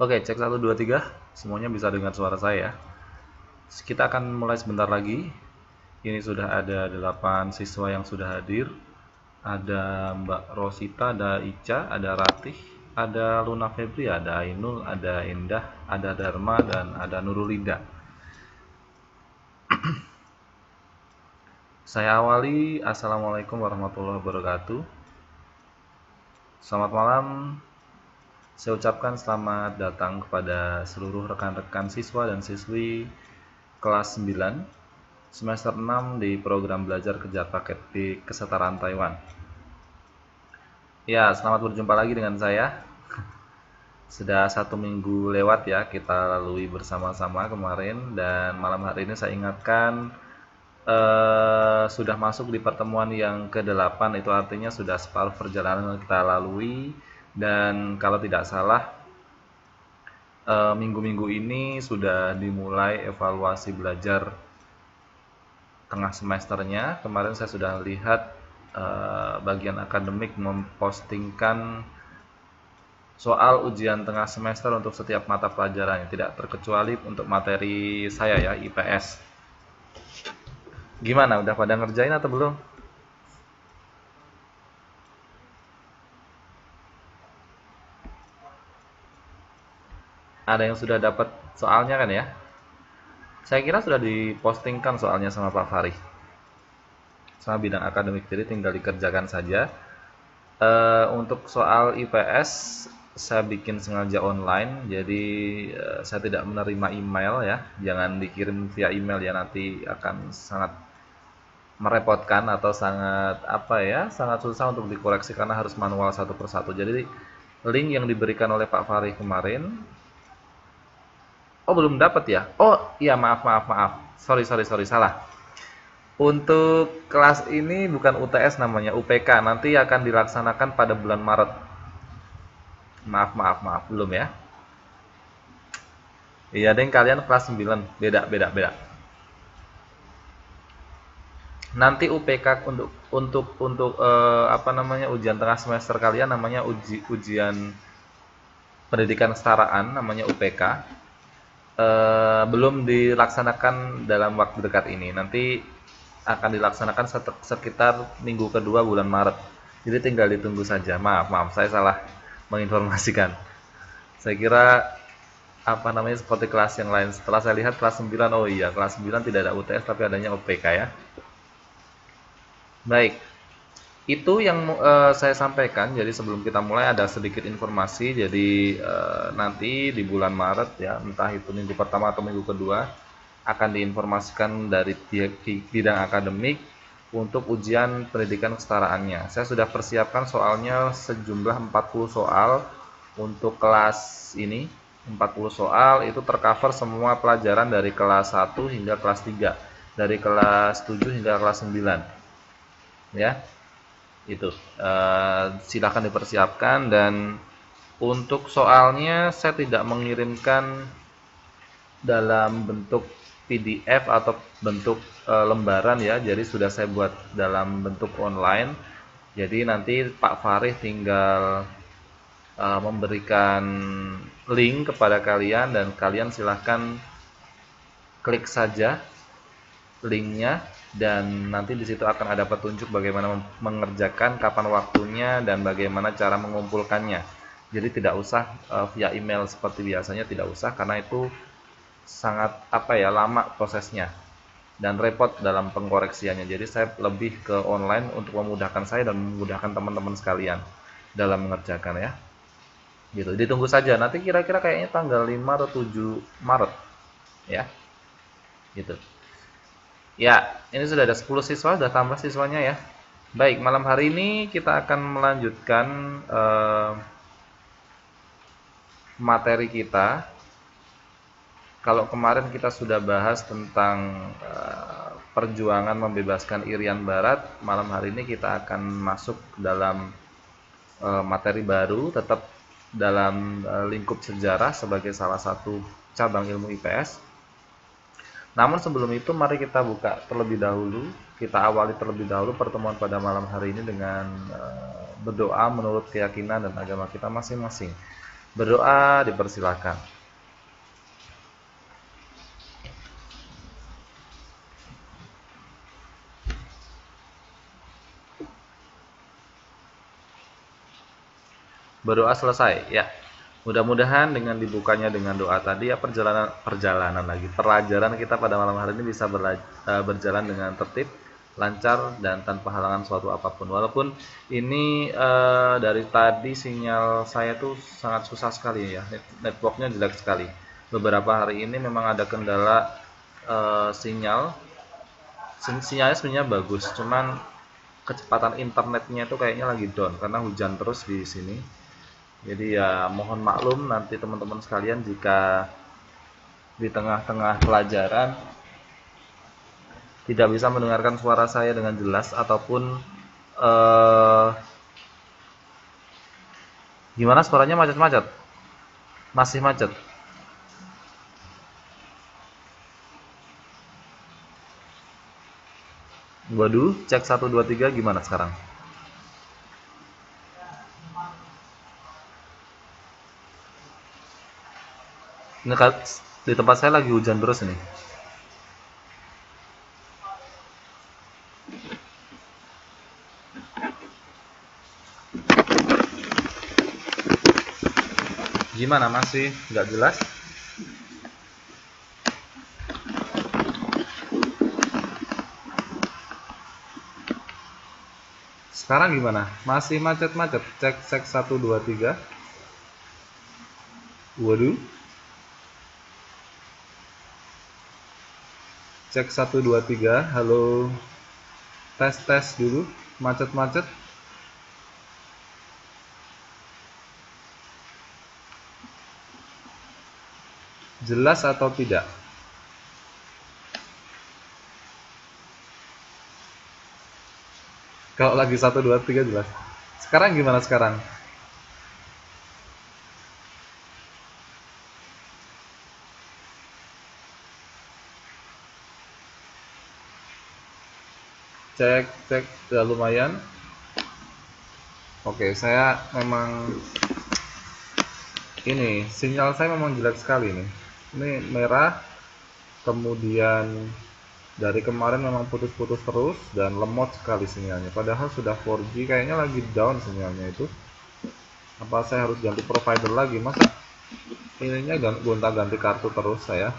Oke, cek 1 2 3. Semuanya bisa dengar suara saya. Kita akan mulai sebentar lagi. Ini sudah ada 8 siswa yang sudah hadir. Ada Mbak Rosita, ada Ica, ada Ratih, ada Luna Febri, ada Ainul, ada Indah, ada Dharma, dan ada Nurulinda. Saya awali. Assalamualaikum warahmatullahi wabarakatuh. Selamat malam. Saya ucapkan selamat datang kepada seluruh rekan-rekan siswa dan siswi kelas 9 semester 6 di program belajar kejar paket di kesetaraan Taiwan. Ya, selamat berjumpa lagi dengan saya. Sudah 1 minggu lewat ya kita lalui bersama-sama kemarin, dan malam hari ini saya ingatkan sudah masuk di pertemuan yang ke-8, itu artinya sudah separuh perjalanan yang kita lalui. Dan kalau tidak salah, minggu-minggu ini sudah dimulai evaluasi belajar tengah semesternya. Kemarin saya sudah lihat bagian akademik mempostingkan soal ujian tengah semester untuk setiap mata pelajarannya, tidak terkecuali untuk materi saya ya, IPS. Gimana, udah pada ngerjain atau belum? Ada yang sudah dapat soalnya kan ya? Saya kira sudah dipostingkan soalnya sama Pak Farid, sama bidang akademik, jadi tinggal dikerjakan saja. Untuk soal IPS saya bikin sengaja online, jadi saya tidak menerima email ya, jangan dikirim via email ya, nanti akan sangat merepotkan atau sangat susah untuk dikoreksi karena harus manual satu persatu. Jadi link yang diberikan oleh Pak Farid kemarin, oh belum dapat ya? Oh iya, maaf, sorry salah. Untuk kelas ini bukan UTS, namanya UPK, nanti akan dilaksanakan pada bulan Maret. Maaf, belum ya? Iya, deng, kalian kelas 9, beda. Nanti UPK untuk ujian tengah semester kalian namanya ujian pendidikan kesetaraan, namanya UPK. Belum dilaksanakan dalam waktu dekat ini. Nanti akan dilaksanakan sekitar minggu kedua bulan Maret. Jadi tinggal ditunggu saja. Maaf, saya salah menginformasikan. Saya kira seperti kelas yang lain. Setelah saya lihat kelas 9, oh iya, kelas 9 tidak ada UTS tapi adanya UPK ya. Baik, itu yang saya sampaikan. Jadi sebelum kita mulai ada sedikit informasi. Jadi nanti di bulan Maret ya, entah itu minggu pertama atau minggu kedua, akan diinformasikan dari bidang akademik untuk ujian pendidikan kesetaraannya. Saya sudah persiapkan soalnya sejumlah 40 soal untuk kelas ini. 40 soal itu tercover semua pelajaran dari kelas 1 hingga kelas 3, dari kelas 7 hingga kelas 9 ya. Itu silakan dipersiapkan. Dan untuk soalnya saya tidak mengirimkan dalam bentuk PDF atau bentuk lembaran ya, jadi sudah saya buat dalam bentuk online. Jadi nanti Pak Farid tinggal memberikan link kepada kalian, dan kalian silahkan klik saja linknya, dan nanti di situ akan ada petunjuk bagaimana mengerjakan, kapan waktunya, dan bagaimana cara mengumpulkannya. Jadi tidak usah via email seperti biasanya, tidak usah, karena itu sangat lama prosesnya dan repot dalam pengkoreksiannya. Jadi saya lebih ke online untuk memudahkan saya dan memudahkan teman-teman sekalian dalam mengerjakan ya. Gitu. Ditunggu saja, nanti kira-kira kayaknya tanggal 5 atau 7 Maret ya. Gitu. Ya, ini sudah ada 10 siswa, sudah tambah siswanya ya. Baik, malam hari ini kita akan melanjutkan materi kita. Kalau kemarin kita sudah bahas tentang perjuangan membebaskan Irian Barat, malam hari ini kita akan masuk dalam materi baru, tetap dalam lingkup sejarah sebagai salah satu cabang ilmu IPS. Namun sebelum itu mari kita buka terlebih dahulu, kita awali terlebih dahulu pertemuan pada malam hari ini dengan berdoa menurut keyakinan dan agama kita masing-masing. Berdoa dipersilakan. Berdoa selesai, ya. Mudah-mudahan dengan dibukanya dengan doa tadi ya pelajaran kita pada malam hari ini bisa berjalan dengan tertib, lancar dan tanpa halangan suatu apapun. Walaupun ini dari tadi sinyal saya tuh sangat susah sekali ya, networknya jelek sekali. Beberapa hari ini memang ada kendala sinyalnya sebenarnya bagus, cuman kecepatan internetnya itu kayaknya lagi down karena hujan terus di sini. Jadi ya mohon maklum nanti teman-teman sekalian jika di tengah-tengah pelajaran tidak bisa mendengarkan suara saya dengan jelas ataupun eh, gimana suaranya macet-macet, masih macet. Waduh, cek 1 2 3 gimana sekarang? Ini di tempat saya lagi hujan terus ini. Gimana, masih nggak jelas? Sekarang gimana? Masih macet-macet. Cek 1 2 3. Waduh. Cek 1 2 3. Halo. Tes dulu. Macet-macet. Jelas atau tidak? Kalau lagi 1 2 3 jelas. Sekarang gimana sekarang? Cek ya lumayan. Oke, saya memang ini sinyal saya memang jelek sekali nih. Ini merah, kemudian dari kemarin memang putus-putus terus dan lemot sekali sinyalnya. Padahal sudah 4G, kayaknya lagi down sinyalnya itu. Apa saya harus ganti provider lagi? Masa ininya gonta-ganti kartu terus saya?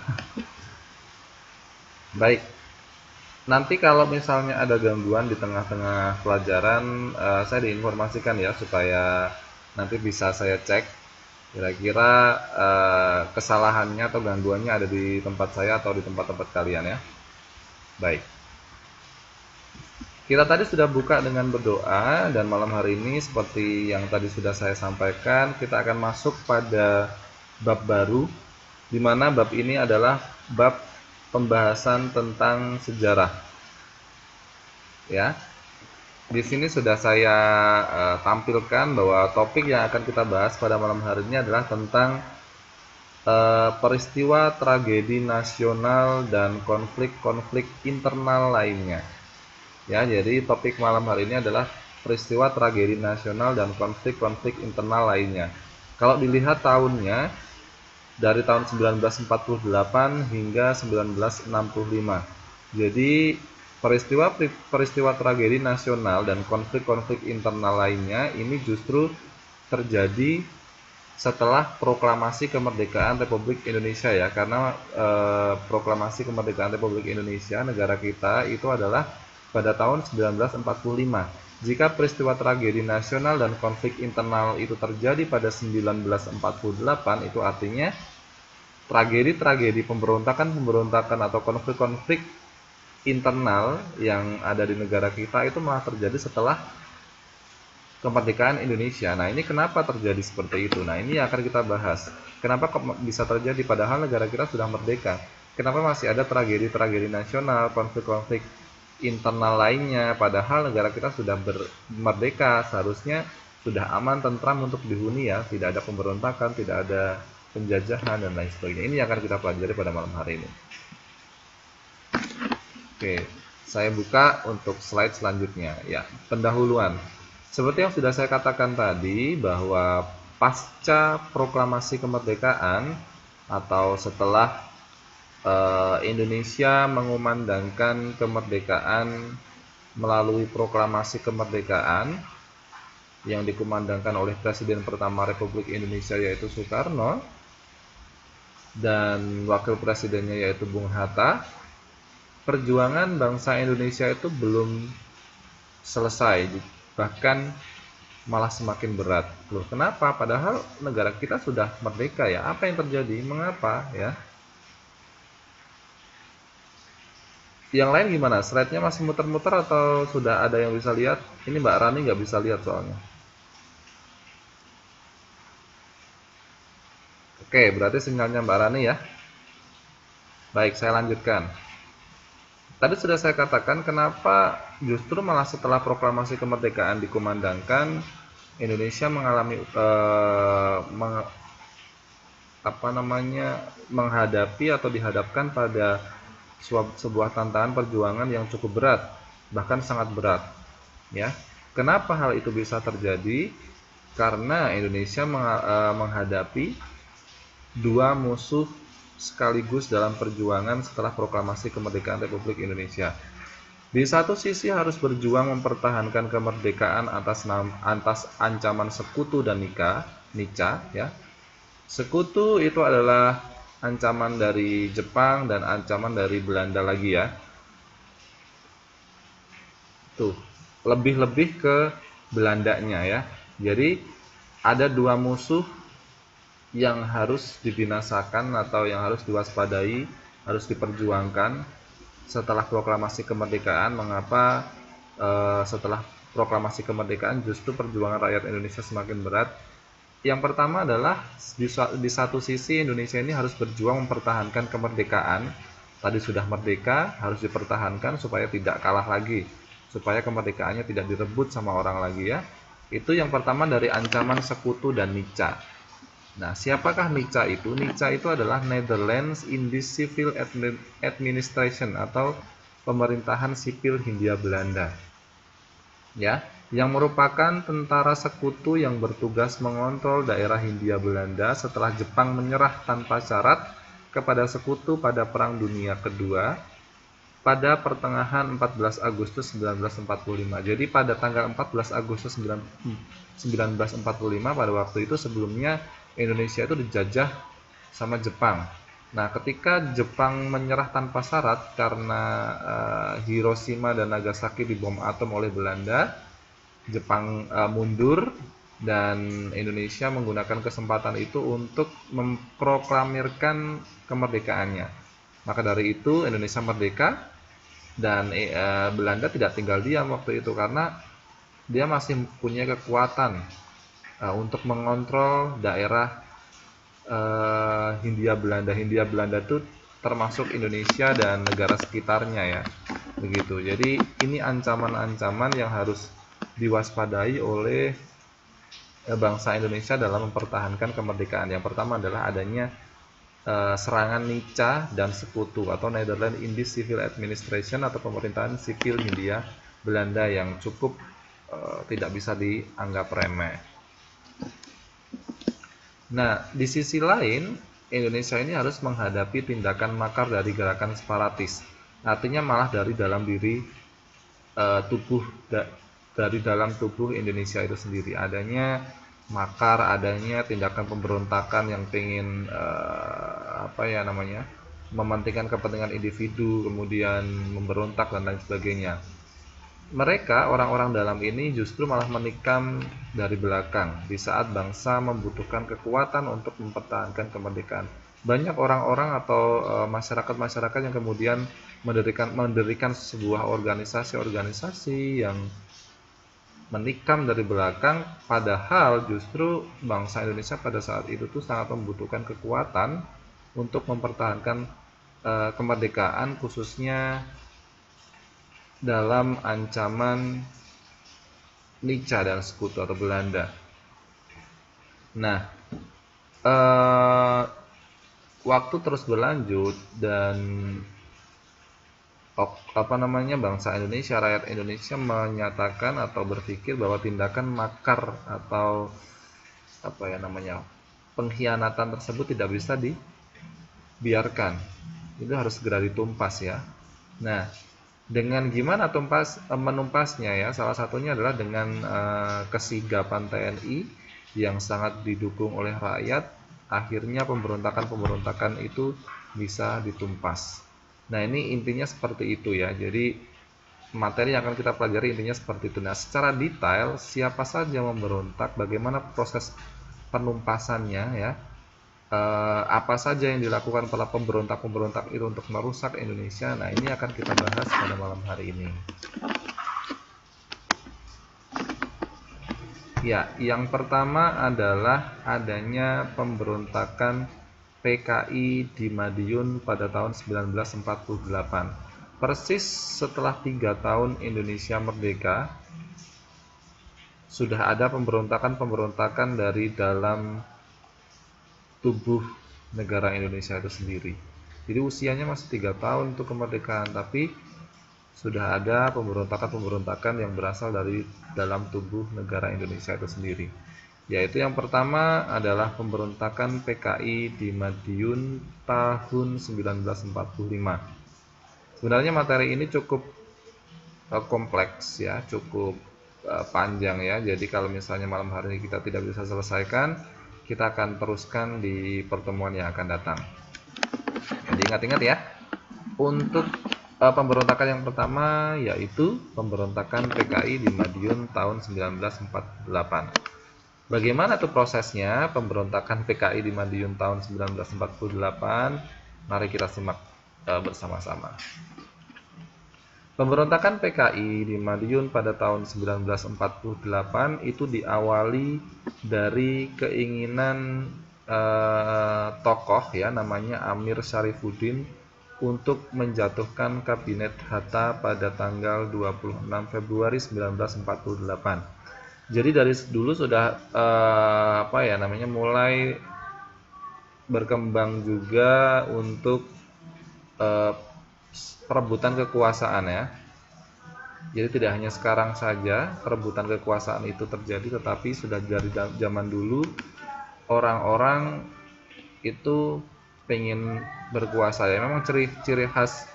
Baik. Nanti kalau misalnya ada gangguan di tengah-tengah pelajaran, saya diinformasikan ya supaya nanti bisa saya cek kira-kira kesalahannya atau gangguannya ada di tempat saya atau di tempat-tempat kalian ya. Baik. Kita tadi sudah buka dengan berdoa dan malam hari ini seperti yang tadi sudah saya sampaikan, kita akan masuk pada bab baru di mana bab ini adalah bab pembahasan tentang sejarah. Ya. Di sini sudah saya tampilkan bahwa topik yang akan kita bahas pada malam hari ini adalah tentang peristiwa tragedi nasional dan konflik-konflik internal lainnya. Ya, jadi topik malam hari ini adalah peristiwa tragedi nasional dan konflik-konflik internal lainnya. Kalau dilihat tahunnya dari tahun 1948 hingga 1965. Jadi peristiwa tragedi nasional dan konflik-konflik internal lainnya ini justru terjadi setelah proklamasi kemerdekaan Republik Indonesia ya, karena proklamasi kemerdekaan Republik Indonesia negara kita itu adalah pada tahun 1945. Jika peristiwa tragedi nasional dan konflik internal itu terjadi pada 1948, itu artinya tragedi-tragedi pemberontakan atau konflik-konflik internal yang ada di negara kita itu malah terjadi setelah kemerdekaan Indonesia. Nah, ini kenapa terjadi seperti itu? Nah, ini akan kita bahas. Kenapa bisa terjadi padahal negara kita sudah merdeka? Kenapa masih ada tragedi-tragedi nasional, konflik-konflik internal lainnya, padahal negara kita sudah merdeka, seharusnya sudah aman, tentram untuk dihuni ya, tidak ada pemberontakan, tidak ada penjajahan dan lain sebagainya. Ini yang akan kita pelajari pada malam hari ini. Oke, saya buka untuk slide selanjutnya ya, pendahuluan. Seperti yang sudah saya katakan tadi bahwa pasca proklamasi kemerdekaan atau setelah Indonesia mengumandangkan kemerdekaan melalui proklamasi kemerdekaan yang dikumandangkan oleh Presiden pertama Republik Indonesia yaitu Soekarno dan wakil presidennya yaitu Bung Hatta, perjuangan bangsa Indonesia itu belum selesai, bahkan malah semakin berat. Loh, kenapa? Padahal negara kita sudah merdeka ya. Apa yang terjadi? Mengapa ya? Yang lain gimana? Slide-nya masih muter-muter atau sudah ada yang bisa lihat? Ini Mbak Rani nggak bisa lihat soalnya. Oke, berarti sinyalnya Mbak Rani ya. Baik, saya lanjutkan. Tadi sudah saya katakan kenapa justru malah setelah proklamasi kemerdekaan dikumandangkan Indonesia mengalami menghadapi atau dihadapkan pada sebuah tantangan perjuangan yang cukup berat, bahkan sangat berat. Ya, kenapa hal itu bisa terjadi? Karena Indonesia menghadapi dua musuh sekaligus dalam perjuangan setelah proklamasi kemerdekaan Republik Indonesia. Di satu sisi harus berjuang mempertahankan kemerdekaan atas ancaman sekutu dan nica, ya. Sekutu itu adalah ancaman dari Jepang dan ancaman dari Belanda lagi ya. Tuh, lebih-lebih ke Belandanya ya. Jadi ada dua musuh yang harus dibinasakan atau yang harus diwaspadai, harus diperjuangkan setelah proklamasi kemerdekaan. Mengapa setelah proklamasi kemerdekaan justru perjuangan rakyat Indonesia semakin berat? Yang pertama adalah di satu sisi Indonesia ini harus berjuang mempertahankan kemerdekaan. Tadi sudah merdeka, harus dipertahankan supaya tidak kalah lagi, supaya kemerdekaannya tidak direbut sama orang lagi ya. Itu yang pertama dari ancaman sekutu dan nica. Nah, siapakah nica itu? Nica itu adalah Netherlands Indies Civil Administration atau pemerintahan sipil Hindia Belanda. Ya, yang merupakan tentara sekutu yang bertugas mengontrol daerah Hindia Belanda setelah Jepang menyerah tanpa syarat kepada sekutu pada Perang Dunia Kedua pada pertengahan 14 Agustus 1945. Jadi pada tanggal 14 Agustus 1945 pada waktu itu sebelumnya Indonesia itu dijajah sama Jepang. Nah, ketika Jepang menyerah tanpa syarat karena Hiroshima dan Nagasaki dibom atom oleh Belanda, Jepang mundur dan Indonesia menggunakan kesempatan itu untuk memproklamirkan kemerdekaannya. Maka dari itu Indonesia merdeka dan Belanda tidak tinggal diam waktu itu karena dia masih punya kekuatan untuk mengontrol daerah Hindia Belanda. Hindia Belanda itu termasuk Indonesia dan negara sekitarnya ya. Begitu. Jadi ini ancaman-ancaman yang harus diwaspadai oleh bangsa Indonesia dalam mempertahankan kemerdekaan. Yang pertama adalah adanya serangan nica dan sekutu atau Netherlands Indies Civil Administration atau pemerintahan sipil Hindia Belanda yang cukup tidak bisa dianggap remeh. Nah, di sisi lain, Indonesia ini harus menghadapi tindakan makar dari gerakan separatis. Artinya malah dari dalam diri dari dalam tubuh Indonesia itu sendiri. Adanya makar, adanya tindakan pemberontakan yang ingin mementingkan kepentingan individu, kemudian memberontak dan lain sebagainya. Mereka, orang-orang dalam ini justru malah menikam dari belakang di saat bangsa membutuhkan kekuatan untuk mempertahankan kemerdekaan. Banyak orang-orang atau masyarakat-masyarakat yang kemudian mendirikan sebuah organisasi-organisasi yang menikam dari belakang, padahal justru bangsa Indonesia pada saat itu tuh sangat membutuhkan kekuatan untuk mempertahankan kemerdekaan, khususnya dalam ancaman nica dan sekutu atau Belanda. Nah, waktu terus berlanjut dan bangsa Indonesia, rakyat Indonesia menyatakan atau berpikir bahwa tindakan makar atau apa ya namanya, pengkhianatan tersebut tidak bisa dibiarkan, itu harus segera ditumpas ya. Nah, dengan gimana menumpasnya ya, salah satunya adalah dengan kesigapan TNI yang sangat didukung oleh rakyat, akhirnya pemberontakan itu bisa ditumpas. Nah, ini intinya seperti itu ya. Jadi materi yang akan kita pelajari intinya seperti itu. Nah, secara detail siapa saja memberontak, bagaimana proses penumpasannya ya, apa saja yang dilakukan para pemberontak-pemberontak itu untuk merusak Indonesia. Nah, ini akan kita bahas pada malam hari ini. Ya, yang pertama adalah adanya pemberontakan PKI di Madiun pada tahun 1948. Persis setelah 3 tahun Indonesia merdeka, sudah ada pemberontakan-pemberontakan dari dalam tubuh negara Indonesia itu sendiri. Jadi usianya masih 3 tahun untuk kemerdekaan, tapi sudah ada pemberontakan-pemberontakan yang berasal dari dalam tubuh negara Indonesia itu sendiri. Yaitu yang pertama adalah pemberontakan PKI di Madiun tahun 1945. Sebenarnya materi ini cukup kompleks ya, cukup panjang ya. Jadi kalau misalnya malam hari ini kita tidak bisa selesaikan, kita akan teruskan di pertemuan yang akan datang. Jadi ingat-ingat ya, untuk pemberontakan yang pertama yaitu pemberontakan PKI di Madiun tahun 1948. Bagaimana tuh prosesnya pemberontakan PKI di Madiun tahun 1948? Mari kita simak bersama-sama. Pemberontakan PKI di Madiun pada tahun 1948 itu diawali dari keinginan tokoh ya, namanya Amir Syarifuddin, untuk menjatuhkan Kabinet Hatta pada tanggal 26 Februari 1948. Jadi dari dulu sudah mulai berkembang juga untuk perebutan kekuasaan ya. Jadi tidak hanya sekarang saja perebutan kekuasaan itu terjadi, tetapi sudah dari zaman dulu orang-orang itu pengen berkuasa ya. Memang ciri khas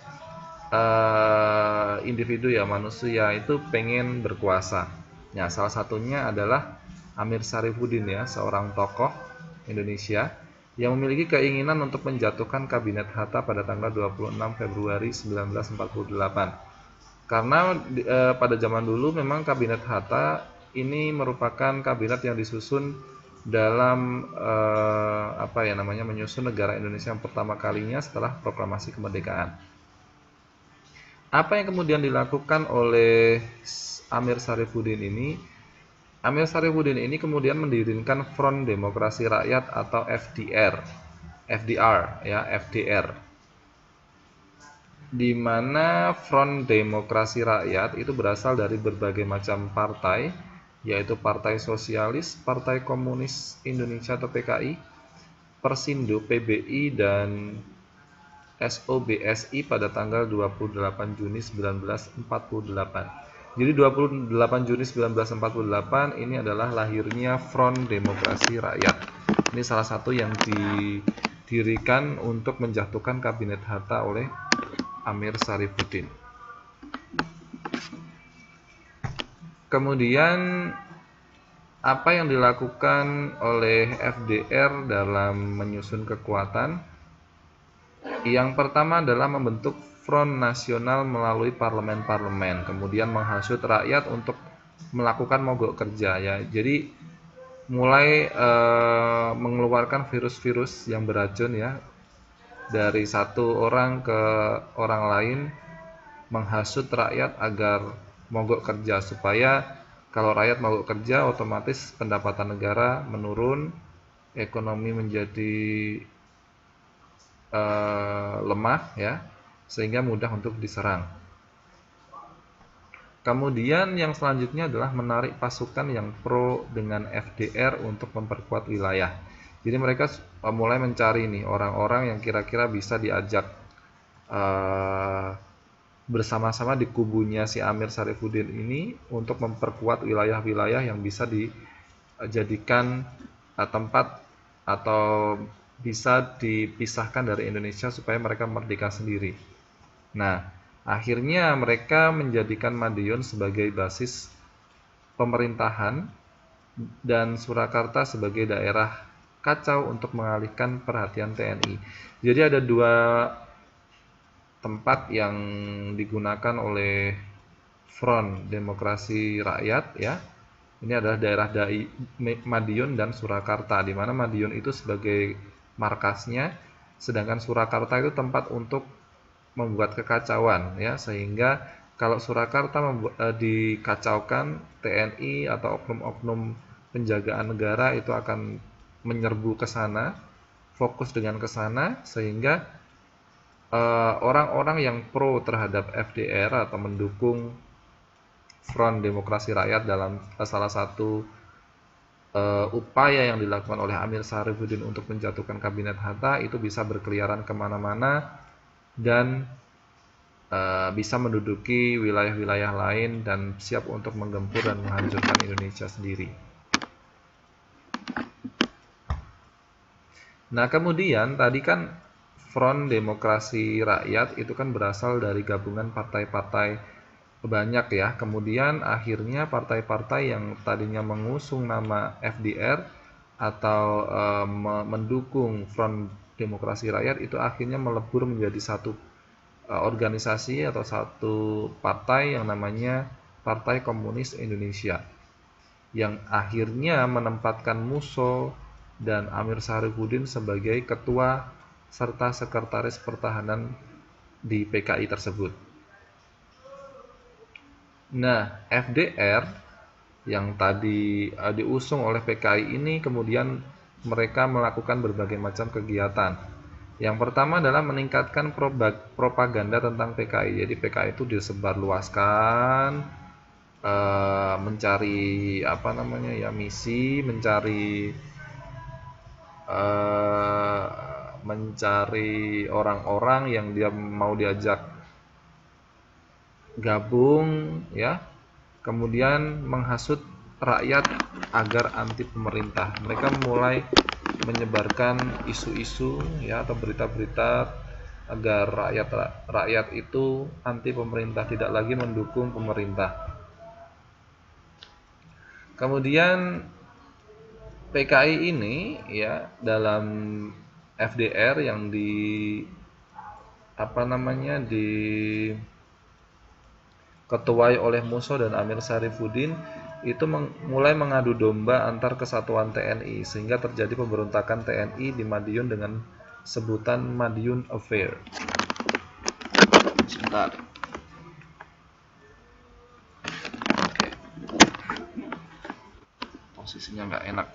individu ya, manusia itu pengen berkuasa. Nah, salah satunya adalah Amir Syarifuddin ya, seorang tokoh Indonesia yang memiliki keinginan untuk menjatuhkan Kabinet Hatta pada tanggal 26 Februari 1948. Karena pada zaman dulu memang Kabinet Hatta ini merupakan kabinet yang disusun dalam menyusun negara Indonesia yang pertama kalinya setelah proklamasi kemerdekaan. Apa yang kemudian dilakukan oleh Amir Syarifuddin ini? Amir Syarifuddin ini kemudian mendirikan Front Demokrasi Rakyat atau FDR, di mana Front Demokrasi Rakyat itu berasal dari berbagai macam partai, yaitu Partai Sosialis, Partai Komunis Indonesia atau PKI, Persindo, PBI, dan SOBSI pada tanggal 28 Juni 1948. Jadi 28 Juni 1948 ini adalah lahirnya Front Demokrasi Rakyat. Ini salah satu yang didirikan untuk menjatuhkan Kabinet Hatta oleh Amir Syarifuddin. Kemudian apa yang dilakukan oleh FDR dalam menyusun kekuatan? Yang pertama adalah membentuk Front Nasional melalui parlemen-parlemen, kemudian menghasut rakyat untuk melakukan mogok kerja ya. Jadi mulai mengeluarkan virus-virus yang beracun ya, dari satu orang ke orang lain, menghasut rakyat agar mogok kerja, supaya kalau rakyat mogok kerja otomatis pendapatan negara menurun, ekonomi menjadi lemah ya, sehingga mudah untuk diserang. Kemudian yang selanjutnya adalah menarik pasukan yang pro dengan FDR untuk memperkuat wilayah. Jadi mereka mulai mencari nih orang-orang yang kira-kira bisa diajak bersama-sama di kubunya si Amir Syarifuddin ini untuk memperkuat wilayah-wilayah yang bisa dijadikan tempat atau bisa dipisahkan dari Indonesia supaya mereka merdeka sendiri. Nah, akhirnya mereka menjadikan Madiun sebagai basis pemerintahan dan Surakarta sebagai daerah kacau untuk mengalihkan perhatian TNI. Jadi ada dua tempat yang digunakan oleh Front Demokrasi Rakyat ya. Ini adalah daerah Madiun dan Surakarta, di mana Madiun itu sebagai markasnya, sedangkan Surakarta itu tempat untuk membuat kekacauan ya, sehingga kalau Surakarta dikacaukan, TNI atau oknum-oknum penjagaan negara itu akan menyerbu ke sana, fokus dengan ke sana, sehingga orang-orang yang pro terhadap FDR atau mendukung Front Demokrasi Rakyat dalam salah satu upaya yang dilakukan oleh Amir Syarifuddin untuk menjatuhkan kabinet Hatta itu bisa berkeliaran kemana-mana dan bisa menduduki wilayah-wilayah lain dan siap untuk menggempur dan menghancurkan Indonesia sendiri. Nah, kemudian tadi kan Front Demokrasi Rakyat itu kan berasal dari gabungan partai-partai banyak ya. Kemudian akhirnya partai-partai yang tadinya mengusung nama FDR atau mendukung Front Demokrasi Rakyat itu akhirnya melebur menjadi satu organisasi atau satu partai yang namanya Partai Komunis Indonesia, yang akhirnya menempatkan Musso dan Amir Syarifuddin sebagai ketua serta sekretaris pertahanan di PKI tersebut. Nah, FDR yang tadi diusung oleh PKI ini kemudian mereka melakukan berbagai macam kegiatan. Yang pertama adalah meningkatkan propaganda tentang PKI. Jadi PKI itu disebarluaskan, mencari misi, mencari orang-orang yang dia mau diajak gabung ya, kemudian menghasut rakyat agar anti pemerintah. Mereka mulai menyebarkan isu-isu ya atau berita-berita agar rakyat itu anti pemerintah, tidak lagi mendukung pemerintah. Kemudian PKI ini ya dalam FDR yang diketuai oleh Musso dan Amir Syarifuddin itu mulai mengadu domba antar kesatuan TNI sehingga terjadi pemberontakan TNI di Madiun dengan sebutan Madiun Affair. Sebentar. Oke. Posisinya nggak enak.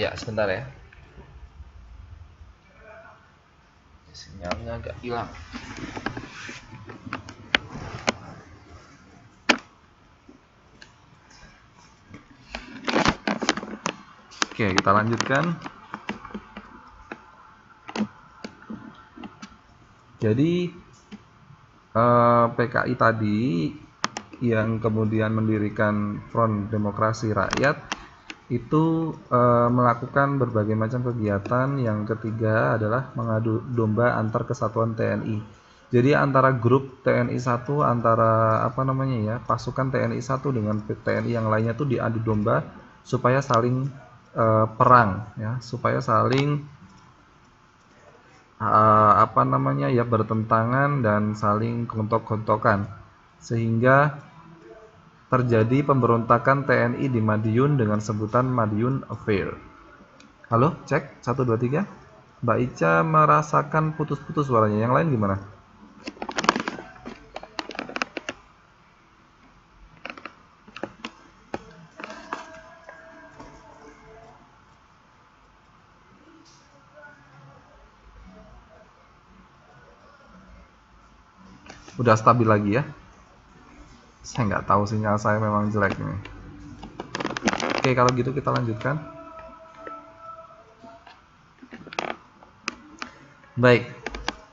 Ya, sebentar ya. Sinyalnya agak hilang. Oke, kita lanjutkan. Jadi PKI tadi yang kemudian mendirikan Front Demokrasi Rakyat itu melakukan berbagai macam kegiatan. Yang ketiga adalah mengadu domba antar kesatuan TNI. Jadi antara grup TNI 1, antara pasukan TNI 1 dengan TNI yang lainnya tuh diadu domba supaya saling perang ya, supaya saling bertentangan dan saling gontok-gontokan sehingga terjadi pemberontakan TNI di Madiun dengan sebutan Madiun Affair. Halo, cek 1 2 3. Mbak Ica merasakan putus-putus suaranya. Yang lain gimana? Udah stabil lagi ya? Saya nggak tahu, sinyal saya memang jelek nih. Oke, kalau gitu kita lanjutkan. Baik,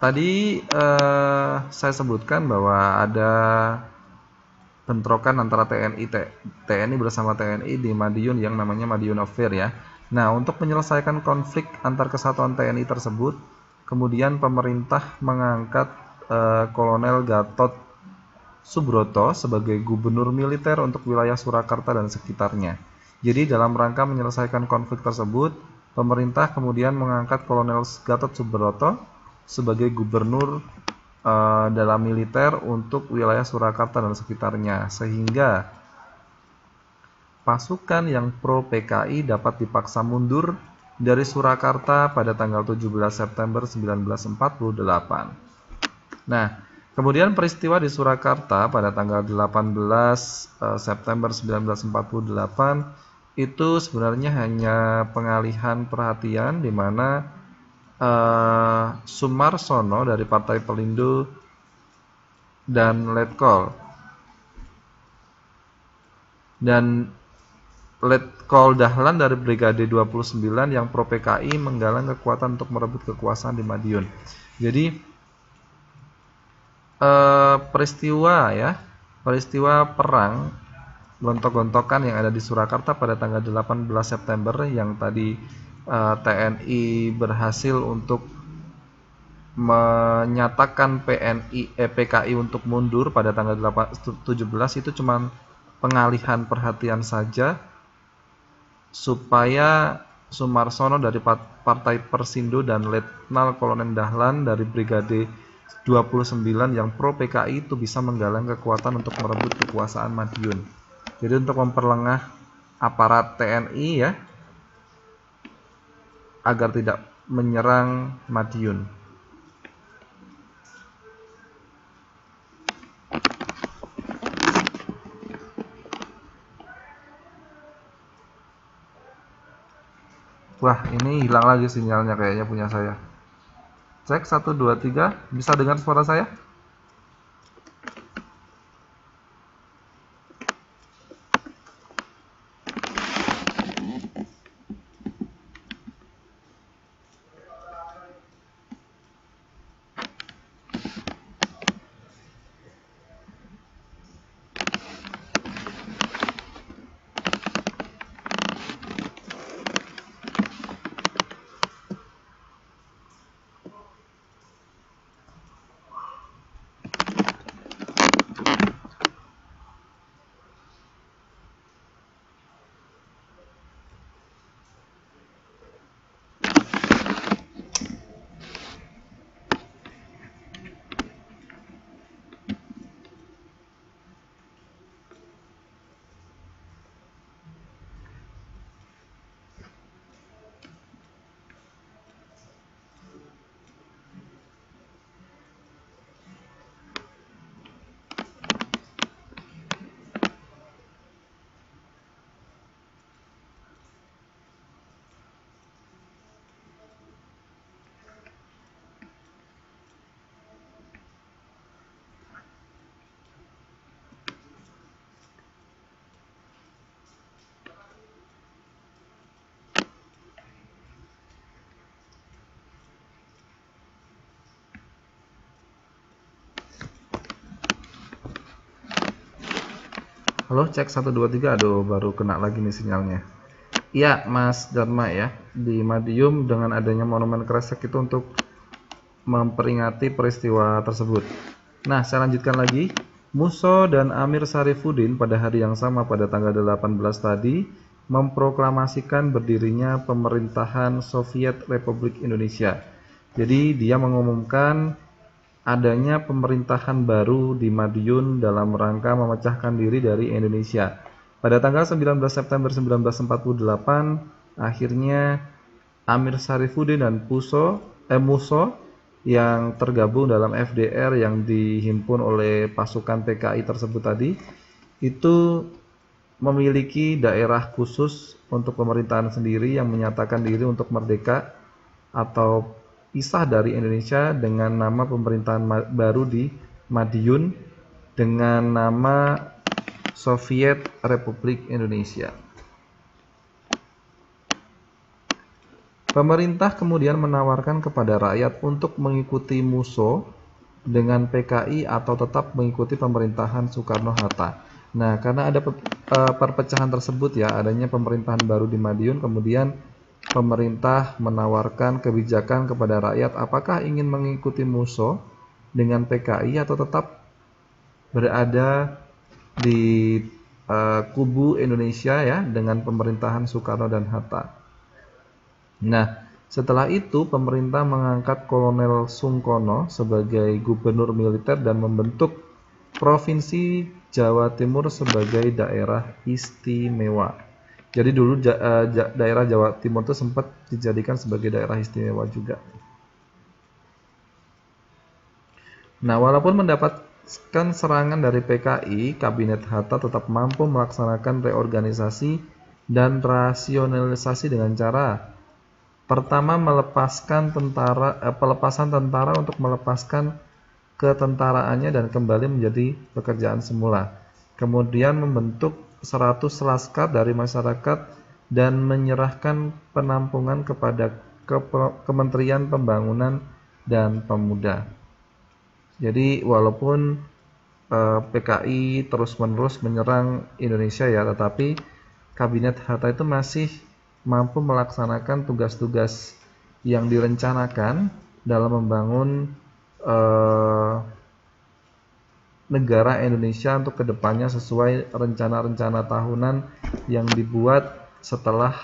tadi saya sebutkan bahwa ada bentrokan antara TNI bersama TNI di Madiun yang namanya Madiun Affair ya. Nah, untuk menyelesaikan konflik antar kesatuan TNI tersebut, kemudian pemerintah mengangkat Kolonel Gatot Subroto sebagai gubernur militer untuk wilayah Surakarta dan sekitarnya. Jadi dalam rangka menyelesaikan konflik tersebut, pemerintah kemudian mengangkat Kolonel Gatot Subroto sebagai gubernur dalam militer untuk wilayah Surakarta dan sekitarnya, sehingga pasukan yang pro PKI dapat dipaksa mundur dari Surakarta pada tanggal 17 September 1948. Nah, kemudian peristiwa di Surakarta pada tanggal 18 September 1948 itu sebenarnya hanya pengalihan perhatian di mana Sumarsono dari Partai Pelindo dan Letkol Dahlan dari Brigade 29 yang pro PKI menggalang kekuatan untuk merebut kekuasaan di Madiun. Jadi peristiwa perang gontok-gontokan yang ada di Surakarta pada tanggal 18 September yang tadi TNI berhasil untuk menyatakan PKI untuk mundur pada tanggal 17 itu cuma pengalihan perhatian saja supaya Sumarsono dari Partai Persindo dan Letnan Kolonel Dahlan dari Brigade 29 yang pro PKI itu bisa menggalang kekuatan untuk merebut kekuasaan Madiun. Jadi untuk memperlengah aparat TNI ya agar tidak menyerang Madiun. Wah, ini hilang lagi sinyalnya kayaknya punya saya. Cek 1 2 3, bisa dengar suara saya? Halo, cek 1 2 3. Aduh, baru kena lagi nih sinyalnya. Iya, Mas Dharma ya. Di Madiun dengan adanya monumen kresek itu untuk memperingati peristiwa tersebut. Nah, saya lanjutkan lagi. Musso dan Amir Sarifuddin pada hari yang sama pada tanggal 18 tadi memproklamasikan berdirinya pemerintahan Soviet Republik Indonesia. Jadi dia mengumumkan adanya pemerintahan baru di Madiun dalam rangka memecahkan diri dari Indonesia. Pada tanggal 19 September 1948, akhirnya Amir Sarifuddin dan Musso yang tergabung dalam FDR yang dihimpun oleh pasukan PKI tersebut tadi, itu memiliki daerah khusus untuk pemerintahan sendiri yang menyatakan diri untuk merdeka atau pisah dari Indonesia dengan nama pemerintahan baru di Madiun dengan nama Soviet Republik Indonesia. Pemerintah kemudian menawarkan kepada rakyat untuk mengikuti Musso dengan PKI atau tetap mengikuti pemerintahan Soekarno-Hatta. Nah, karena ada perpecahan tersebut ya, adanya pemerintahan baru di Madiun, kemudian pemerintah menawarkan kebijakan kepada rakyat apakah ingin mengikuti Muso dengan PKI atau tetap berada di kubu Indonesia ya dengan pemerintahan Soekarno dan Hatta. Nah, setelah itu pemerintah mengangkat Kolonel Sungkono sebagai gubernur militer dan membentuk Provinsi Jawa Timur sebagai daerah istimewa. Jadi dulu daerah Jawa Timur itu sempat dijadikan sebagai daerah istimewa juga. Nah, walaupun mendapatkan serangan dari PKI, Kabinet Hatta tetap mampu melaksanakan reorganisasi dan rasionalisasi dengan cara pertama, pelepasan tentara untuk melepaskan ketentaraannya dan kembali menjadi pekerjaan semula. Kemudian membentuk 100 laskar dari masyarakat dan menyerahkan penampungan kepada Kementerian Pembangunan dan Pemuda. Jadi walaupun PKI terus-menerus menyerang Indonesia ya, tetapi Kabinet Hatta itu masih mampu melaksanakan tugas-tugas yang direncanakan dalam membangun negara Indonesia untuk kedepannya sesuai rencana-rencana tahunan yang dibuat setelah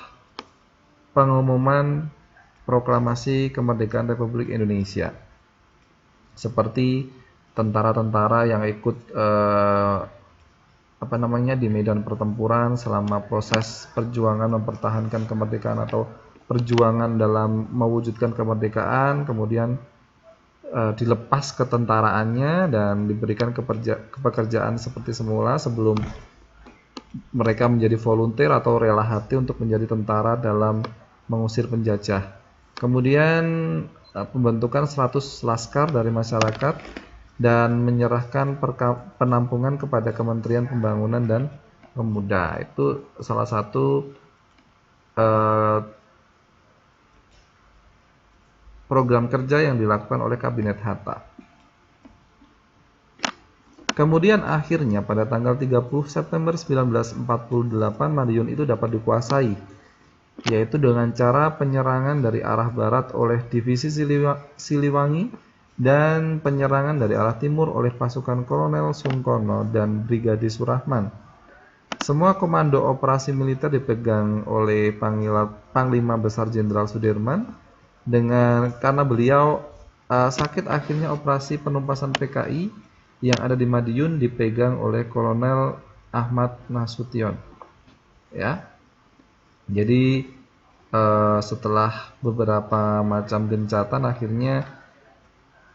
pengumuman proklamasi kemerdekaan Republik Indonesia. Seperti tentara-tentara yang ikut di medan pertempuran selama proses perjuangan mempertahankan kemerdekaan atau perjuangan dalam mewujudkan kemerdekaan, kemudian dilepas ketentaraannya dan diberikan pekerjaan seperti semula sebelum mereka menjadi volunteer atau rela hati untuk menjadi tentara dalam mengusir penjajah. Kemudian pembentukan 100 laskar dari masyarakat dan menyerahkan penampungan kepada Kementerian Pembangunan dan Pemuda. Itu salah satu program kerja yang dilakukan oleh Kabinet Hatta. Kemudian akhirnya pada tanggal 30 September 1948 Madiun itu dapat dikuasai, yaitu dengan cara penyerangan dari arah barat oleh Divisi Siliwangi dan penyerangan dari arah timur oleh pasukan Kolonel Sungkono dan Brigade Surahman. Semua komando operasi militer dipegang oleh Panglima Besar Jenderal Sudirman. Karena beliau sakit, akhirnya operasi penumpasan PKI yang ada di Madiun dipegang oleh Kolonel Ahmad Nasution. Ya, jadi setelah beberapa macam gencatan akhirnya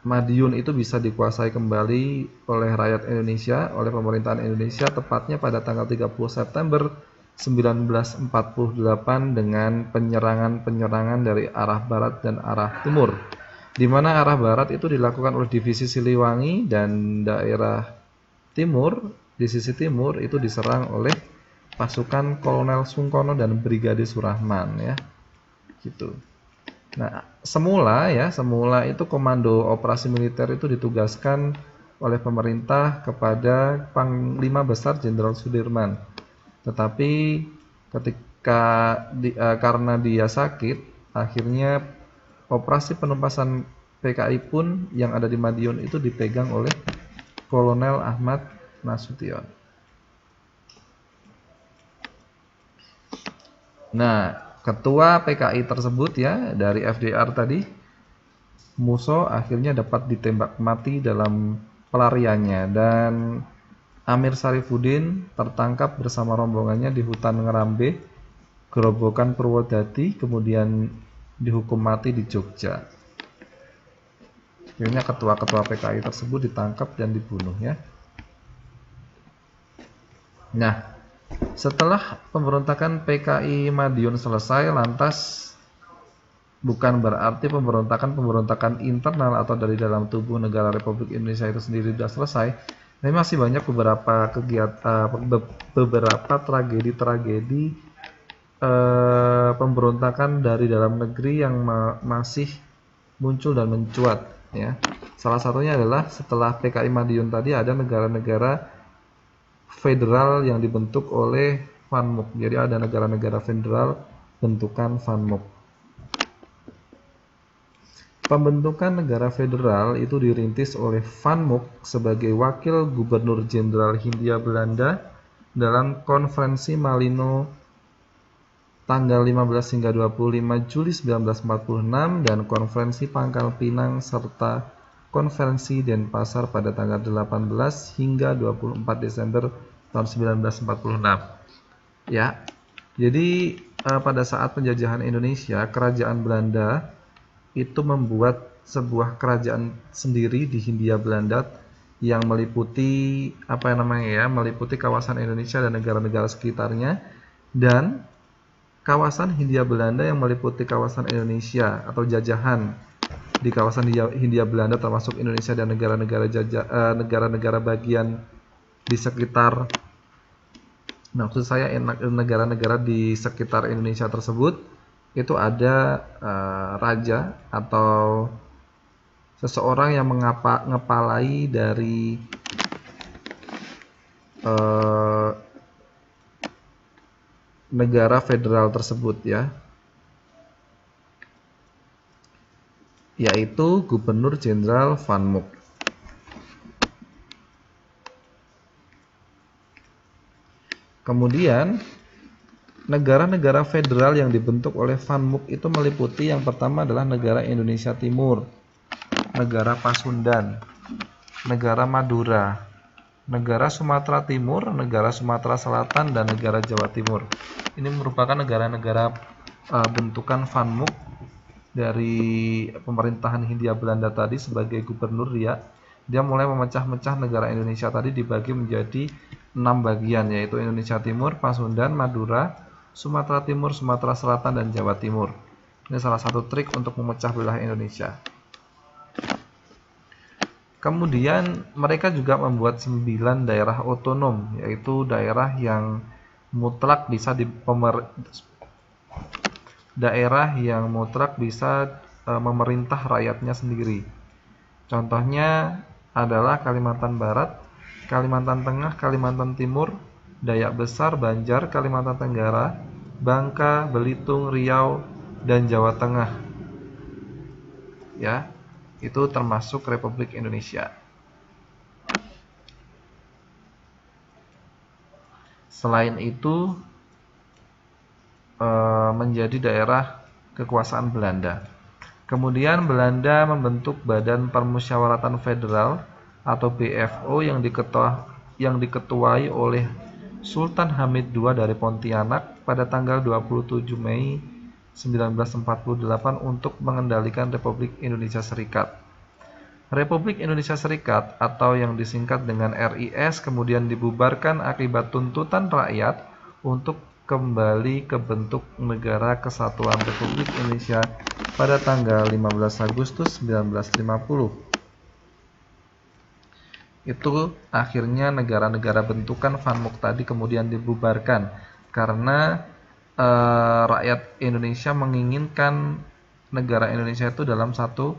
Madiun itu bisa dikuasai kembali oleh rakyat Indonesia, oleh pemerintahan Indonesia, tepatnya pada tanggal 30 September 1948 dengan penyerangan dari arah barat dan arah timur, di mana arah barat itu dilakukan oleh Divisi Siliwangi dan daerah timur, di sisi timur itu diserang oleh pasukan Kolonel Sungkono dan Brigade Surahman ya. Gitu. Nah, semula itu komando operasi militer itu ditugaskan oleh pemerintah kepada Panglima Besar Jenderal Sudirman. Tetapi karena dia sakit, akhirnya operasi penumpasan PKI pun yang ada di Madiun itu dipegang oleh Kolonel Ahmad Nasution. Nah, ketua PKI tersebut ya dari FDR tadi, Muso, akhirnya dapat ditembak mati dalam pelariannya dan Amir Sarifuddin tertangkap bersama rombongannya di hutan Ngerambe, Gerobokan Purwodadi, kemudian dihukum mati di Jogja. Akhirnya ketua-ketua PKI tersebut ditangkap dan dibunuh ya. Nah, setelah pemberontakan PKI Madiun selesai, lantas bukan berarti pemberontakan internal atau dari dalam tubuh negara Republik Indonesia itu sendiri sudah selesai. Tapi masih banyak beberapa tragedi-tragedi pemberontakan dari dalam negeri yang masih muncul dan mencuat ya. Salah satunya adalah setelah PKI Madiun tadi ada negara-negara federal yang dibentuk oleh FANMUK. Jadi ada negara-negara federal bentukan FANMUK. Pembentukan negara federal itu dirintis oleh FANMUK sebagai wakil Gubernur Jenderal Hindia Belanda dalam Konferensi Malino tanggal 15 hingga 25 Juli 1946 dan Konferensi Pangkal Pinang serta Konferensi Denpasar pada tanggal 18 hingga 24 Desember tahun 1946. Ya. Jadi pada saat penjajahan Indonesia, kerajaan Belanda itu membuat sebuah kerajaan sendiri di Hindia Belanda yang meliputi meliputi kawasan Indonesia dan negara-negara sekitarnya, dan kawasan Hindia Belanda yang meliputi kawasan Indonesia atau jajahan di kawasan Hindia Belanda termasuk Indonesia dan negara-negara bagian di sekitar, maksud saya negara-negara di sekitar Indonesia tersebut itu ada raja atau seseorang yang ngepalai dari negara federal tersebut, ya, yaitu Gubernur Jenderal FANMUK. Kemudian negara-negara federal yang dibentuk oleh FANMUK itu meliputi yang pertama adalah negara Indonesia Timur, negara Pasundan, negara Madura, negara Sumatera Timur, negara Sumatera Selatan, dan negara Jawa Timur. Ini merupakan negara-negara bentukan FANMUK dari pemerintahan Hindia Belanda tadi sebagai gubernur, ya. Dia mulai memecah-mecah negara Indonesia tadi dibagi menjadi 6 bagian, yaitu Indonesia Timur, Pasundan, Madura, Sumatera Timur, Sumatera Selatan, dan Jawa Timur. Ini salah satu trik untuk memecah belah Indonesia. Kemudian mereka juga membuat 9 daerah otonom, yaitu daerah yang mutlak bisa memerintah rakyatnya sendiri. Contohnya adalah Kalimantan Barat, Kalimantan Tengah, Kalimantan Timur, Dayak Besar, Banjar, Kalimantan Tenggara, Bangka, Belitung, Riau, dan Jawa Tengah. Ya, itu termasuk Republik Indonesia. Selain itu menjadi daerah kekuasaan Belanda. Kemudian Belanda membentuk Badan Permusyawaratan Federal atau BFO yang diketuai oleh Sultan Hamid II dari Pontianak pada tanggal 27 Mei 1948 untuk mengendalikan Republik Indonesia Serikat. Republik Indonesia Serikat atau yang disingkat dengan RIS kemudian dibubarkan akibat tuntutan rakyat untuk kembali ke bentuk Negara Kesatuan Republik Indonesia pada tanggal 15 Agustus 1950. Itu akhirnya negara-negara bentukan FANMUK tadi kemudian dibubarkan karena rakyat Indonesia menginginkan negara Indonesia itu dalam satu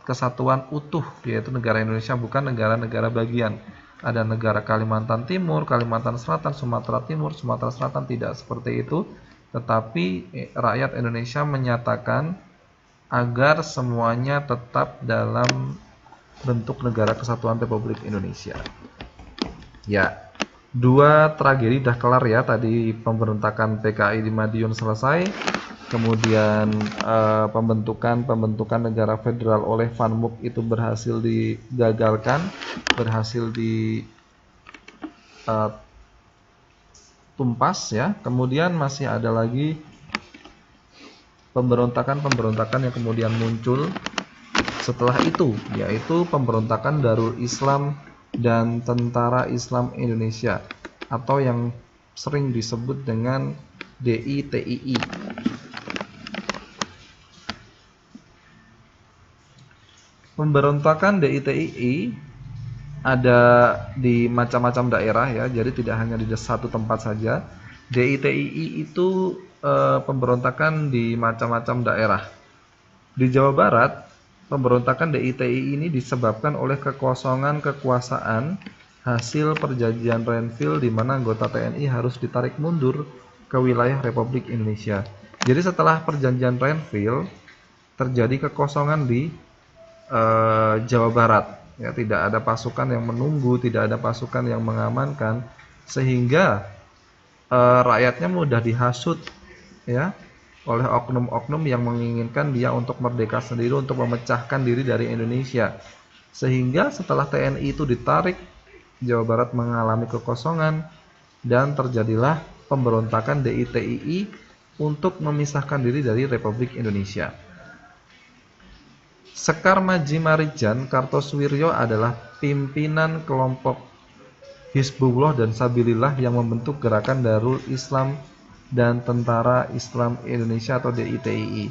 kesatuan utuh, yaitu negara Indonesia, bukan negara-negara bagian. Ada negara Kalimantan Timur, Kalimantan Selatan, Sumatera Timur, Sumatera Selatan, tidak seperti itu. Tetapi rakyat Indonesia menyatakan agar semuanya tetap dalam bentuk Negara Kesatuan Republik Indonesia. Ya, 2 tragedi dah kelar ya. Tadi pemberontakan PKI di Madiun selesai. Kemudian pembentukan negara federal oleh FANMUK itu berhasil digagalkan, berhasil ditumpas, ya. Kemudian masih ada lagi pemberontakan yang kemudian muncul setelah itu, yaitu pemberontakan Darul Islam dan Tentara Islam Indonesia atau yang sering disebut dengan DITII. Pemberontakan DITII ada di macam-macam daerah, ya, jadi tidak hanya di satu tempat saja. DITII itu pemberontakan di macam-macam daerah. Di Jawa Barat, pemberontakan DITII ini disebabkan oleh kekosongan kekuasaan hasil perjanjian Renville di mana anggota TNI harus ditarik mundur ke wilayah Republik Indonesia. Jadi setelah perjanjian Renville terjadi kekosongan di Jawa Barat, ya, tidak ada pasukan yang menunggu, tidak ada pasukan yang mengamankan, sehingga rakyatnya mudah dihasut, ya, oleh oknum-oknum yang menginginkan dia untuk merdeka sendiri, untuk memecahkan diri dari Indonesia. Sehingga setelah TNI itu ditarik, Jawa Barat mengalami kekosongan dan terjadilah pemberontakan DITII untuk memisahkan diri dari Republik Indonesia. Sekar Maji Marijan Kartosuwiryo adalah pimpinan kelompok Hizbullah dan Sabilillah yang membentuk Gerakan Darul Islam dan Tentara Islam Indonesia atau DITII.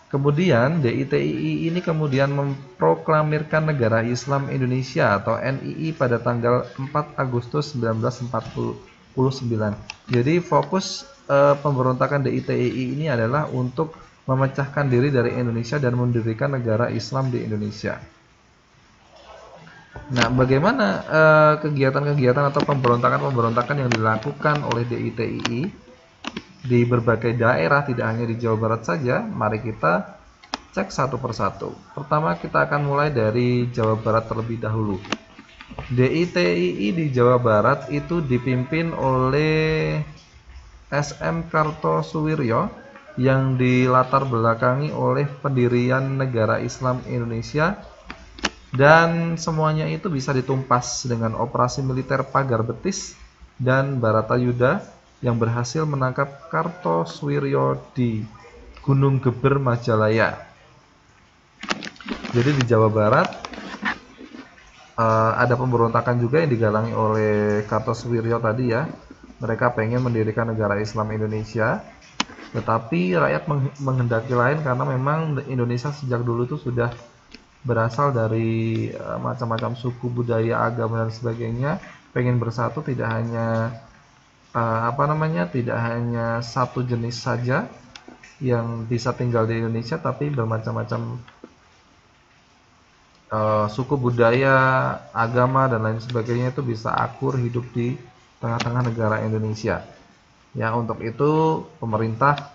Kemudian DITII ini kemudian memproklamirkan Negara Islam Indonesia atau NII pada tanggal 4 Agustus 1949. Jadi fokus pemberontakan DITII ini adalah untuk memecahkan diri dari Indonesia dan mendirikan negara Islam di Indonesia. Nah, bagaimana kegiatan-kegiatan atau pemberontakan-pemberontakan yang dilakukan oleh DITII di berbagai daerah, tidak hanya di Jawa Barat saja? Mari kita cek satu persatu. Pertama, kita akan mulai dari Jawa Barat terlebih dahulu. DITII di Jawa Barat itu dipimpin oleh SM Kartosuwiryo yang dilatar belakangi oleh pendirian Negara Islam Indonesia, dan semuanya itu bisa ditumpas dengan operasi militer Pagar Betis dan Baratayuda yang berhasil menangkap Kartosuwiryo di Gunung Geber, Majalaya. Jadi di Jawa Barat ada pemberontakan juga yang digalangi oleh Kartosuwiryo tadi, ya. Mereka pengen mendirikan negara Islam Indonesia, tetapi rakyat menghendaki lain karena memang Indonesia sejak dulu itu sudah berasal dari macam-macam suku, budaya, agama dan sebagainya. Pengen bersatu, tidak hanya tidak hanya satu jenis saja yang bisa tinggal di Indonesia, tapi bermacam-macam suku, budaya, agama dan lain sebagainya itu bisa akur hidup di tengah-tengah negara Indonesia. Ya, untuk itu pemerintah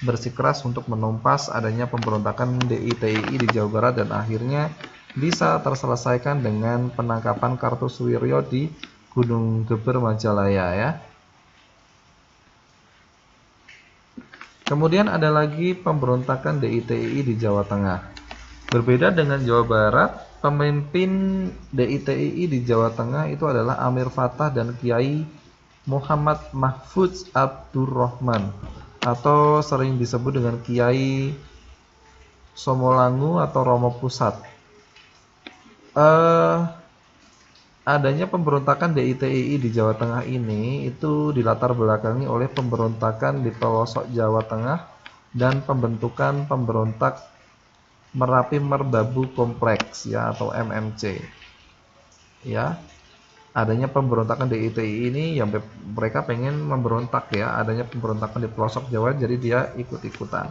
bersikeras untuk menumpas adanya pemberontakan DITII di Jawa Barat dan akhirnya bisa terselesaikan dengan penangkapan Kartosuwiryo di Gunung Geber, Majalaya, ya. Kemudian ada lagi pemberontakan DITII di Jawa Tengah. Berbeda dengan Jawa Barat, pemimpin DITII di Jawa Tengah itu adalah Amir Fattah dan Kiai Muhammad Mahfudz Abdurrahman, atau sering disebut dengan Kiai Somolangu atau Romo Pusat. Adanya pemberontakan DITII di Jawa Tengah ini itu dilatar belakangi oleh pemberontakan di pelosok Jawa Tengah dan pembentukan pemberontak Merapi Merbabu Kompleks, ya, atau MMC. Ya, adanya pemberontakan DITII ini yang mereka pengen memberontak, ya, adanya pemberontakan di pelosok Jawa, jadi dia ikut-ikutan.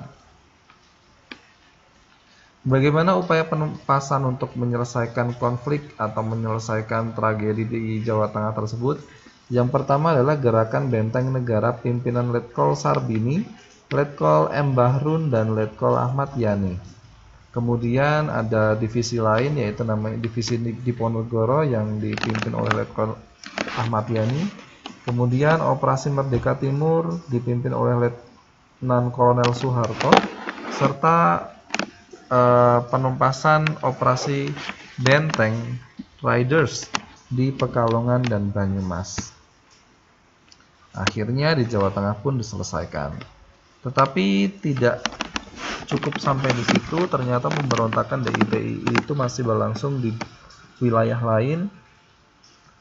Bagaimana upaya penumpasan untuk menyelesaikan konflik atau menyelesaikan tragedi di Jawa Tengah tersebut? Yang pertama adalah gerakan Benteng Negara pimpinan Letkol Sarbini, Letkol M. Bahrun, dan Letkol Ahmad Yani. Kemudian ada divisi lain, yaitu namanya Divisi Diponegoro yang dipimpin oleh Letkol Ahmad Yani. Kemudian Operasi Merdeka Timur dipimpin oleh Letnan Kolonel Soeharto, serta penumpasan Operasi Benteng Riders di Pekalongan dan Banyumas. Akhirnya di Jawa Tengah pun diselesaikan. Tetapi tidak cukup sampai di situ, ternyata pemberontakan DITII itu masih berlangsung di wilayah lain,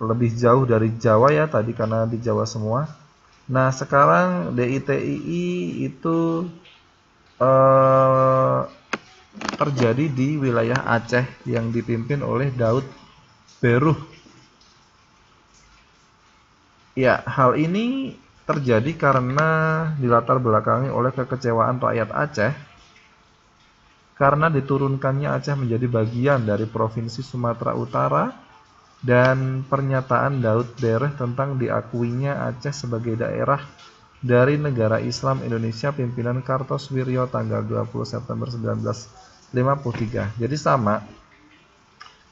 lebih jauh dari Jawa, ya, tadi karena di Jawa semua. Nah, sekarang DITII itu terjadi di wilayah Aceh yang dipimpin oleh Daud Beruh. Ya, hal ini terjadi karena dilatar belakangi oleh kekecewaan rakyat Aceh karena diturunkannya Aceh menjadi bagian dari Provinsi Sumatera Utara dan pernyataan Daud Bereh tentang diakuinya Aceh sebagai daerah dari negara Islam Indonesia pimpinan Kartosoewirjo tanggal 20 September 1953. Jadi sama,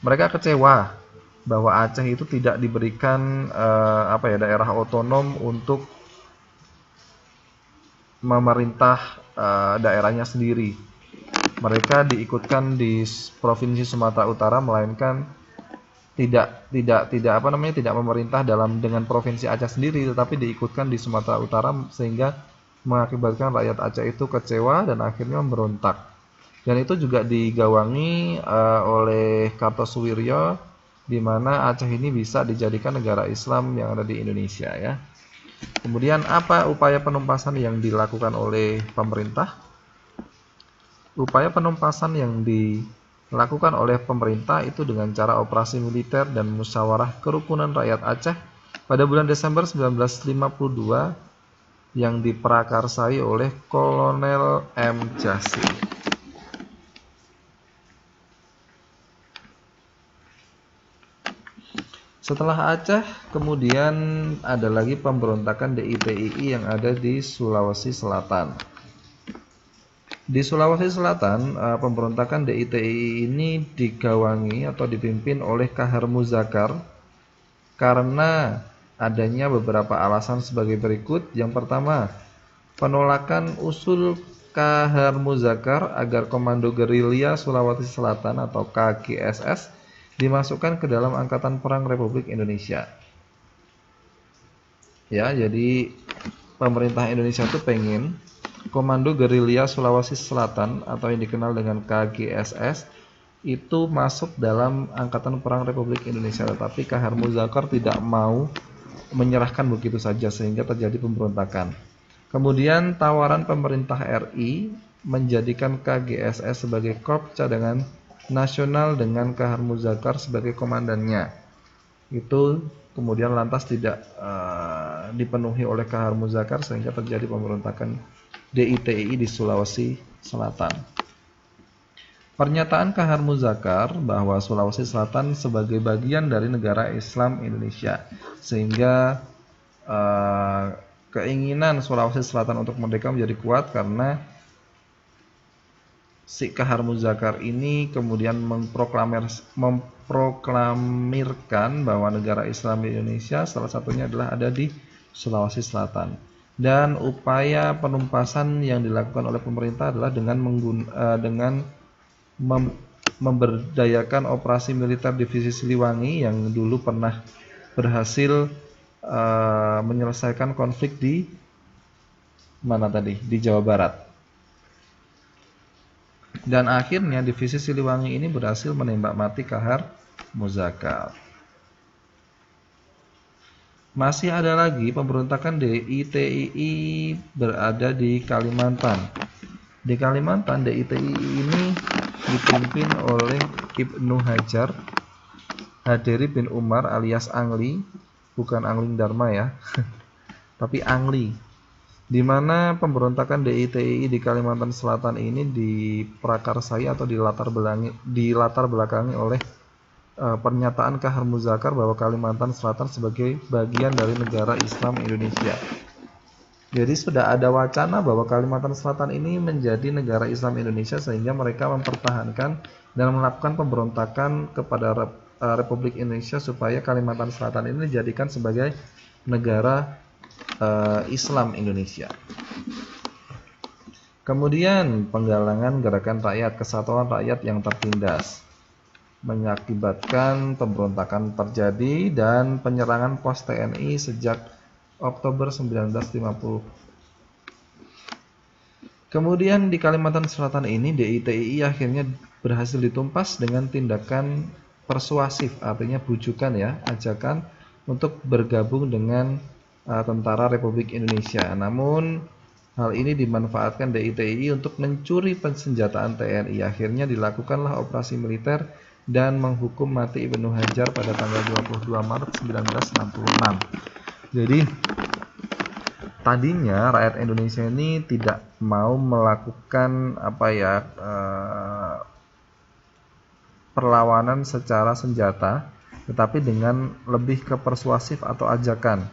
mereka kecewa bahwa Aceh itu tidak diberikan daerah otonom untuk memerintah daerahnya sendiri. Mereka diikutkan di Provinsi Sumatera Utara, melainkan tidak memerintah dengan Provinsi Aceh sendiri, tetapi diikutkan di Sumatera Utara, sehingga mengakibatkan rakyat Aceh itu kecewa dan akhirnya memberontak. Dan itu juga digawangi oleh Kartosoewirjo, di mana Aceh ini bisa dijadikan negara Islam yang ada di Indonesia ya. Kemudian apa upaya penumpasan yang dilakukan oleh pemerintah? Upaya penumpasan yang dilakukan oleh pemerintah itu dengan cara operasi militer dan musyawarah kerukunan rakyat Aceh pada bulan Desember 1952 yang diprakarsai oleh Kolonel M. Jassi. Setelah Aceh, kemudian ada lagi pemberontakan DITII yang ada di Sulawesi Selatan. Di Sulawesi Selatan, pemberontakan DITII ini digawangi atau dipimpin oleh Kahar Muzakar karena adanya beberapa alasan sebagai berikut. Yang pertama, penolakan usul Kahar Muzakar agar Komando Gerilya Sulawesi Selatan atau KGSS dimasukkan ke dalam Angkatan Perang Republik Indonesia. Ya, jadi pemerintah Indonesia itu pengen Komando Gerilya Sulawesi Selatan atau yang dikenal dengan KGSS itu masuk dalam Angkatan Perang Republik Indonesia, tetapi Kahar Muzakar tidak mau menyerahkan begitu saja sehingga terjadi pemberontakan. Kemudian tawaran pemerintah RI menjadikan KGSS sebagai Korps Cadangan Nasional dengan Kahar Muzakar sebagai komandannya. Itu kemudian lantas tidak dipenuhi oleh Kahar Muzakar sehingga terjadi pemberontakan DITII di Sulawesi Selatan. Pernyataan Kahar Muzakar bahwa Sulawesi Selatan sebagai bagian dari negara Islam Indonesia, sehingga keinginan Sulawesi Selatan untuk merdeka menjadi kuat karena si Kahar Muzakar ini kemudian memproklamirkan bahwa negara Islam di Indonesia salah satunya adalah ada di Sulawesi Selatan. Dan upaya penumpasan yang dilakukan oleh pemerintah adalah dengan memberdayakan operasi militer divisi Siliwangi yang dulu pernah berhasil menyelesaikan konflik di Jawa Barat. Dan akhirnya divisi Siliwangi ini berhasil menembak mati Kahar Muzakar. Masih ada lagi pemberontakan DITII berada di Kalimantan. Di Kalimantan, DITII ini dipimpin oleh Ibnu Hajar Haderi bin Umar alias Angli, bukan Angling Dharma ya, tapi Angli, di mana pemberontakan DITII di Kalimantan Selatan ini diprakarsai atau dilatar belakangi oleh pernyataan Kahar Muzakar bahwa Kalimantan Selatan sebagai bagian dari negara Islam Indonesia. Jadi sudah ada wacana bahwa Kalimantan Selatan ini menjadi negara Islam Indonesia, sehingga mereka mempertahankan dan melakukan pemberontakan kepada Republik Indonesia supaya Kalimantan Selatan ini dijadikan sebagai negara Islam Indonesia. Kemudian penggalangan gerakan rakyat, kesatuan rakyat yang tertindas mengakibatkan pemberontakan terjadi dan penyerangan pos TNI sejak Oktober 1950. Kemudian di Kalimantan Selatan ini DITII akhirnya berhasil ditumpas dengan tindakan persuasif, artinya bujukan ya, ajakan untuk bergabung dengan Tentara Republik Indonesia. Namun hal ini dimanfaatkan DITII untuk mencuri persenjataan TNI. Akhirnya dilakukanlah operasi militer dan menghukum mati Ibnu Hajar pada tanggal 22 Maret 1966. Jadi tadinya rakyat Indonesia ini tidak mau melakukan perlawanan secara senjata, tetapi dengan lebih ke persuasif atau ajakan.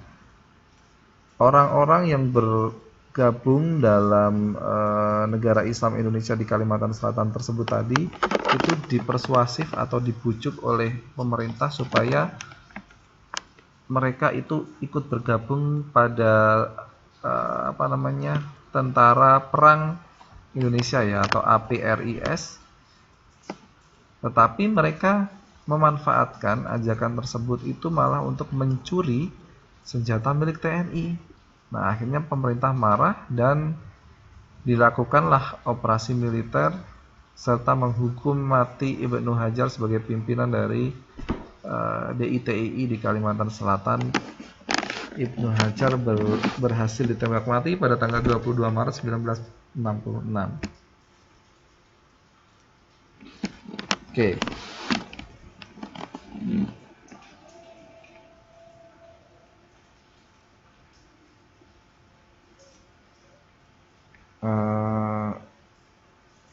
Orang-orang yang bergabung dalam negara Islam Indonesia di Kalimantan Selatan tersebut tadi itu dipersuasif atau dibujuk oleh pemerintah supaya mereka itu ikut bergabung pada Tentara Perang Indonesia ya, atau APRIS. Tetapi mereka memanfaatkan ajakan tersebut itu malah untuk mencuri senjata milik TNI. Nah, akhirnya pemerintah marah dan dilakukanlah operasi militer serta menghukum mati Ibnu Hajar sebagai pimpinan dari DITII di Kalimantan Selatan. Ibnu Hajar berhasil ditembak mati pada tanggal 22 Maret 1966. Oke.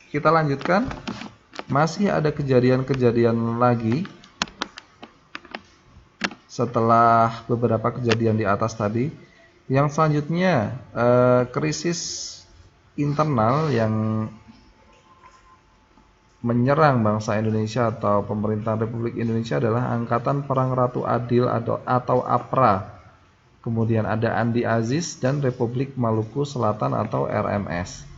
Kita lanjutkan. Masih ada kejadian-kejadian lagi setelah beberapa kejadian di atas tadi. Yang selanjutnya krisis internal yang menyerang bangsa Indonesia atau pemerintahan Republik Indonesia adalah Angkatan Perang Ratu Adil atau APRA. Kemudian ada Andi Aziz dan Republik Maluku Selatan atau RMS.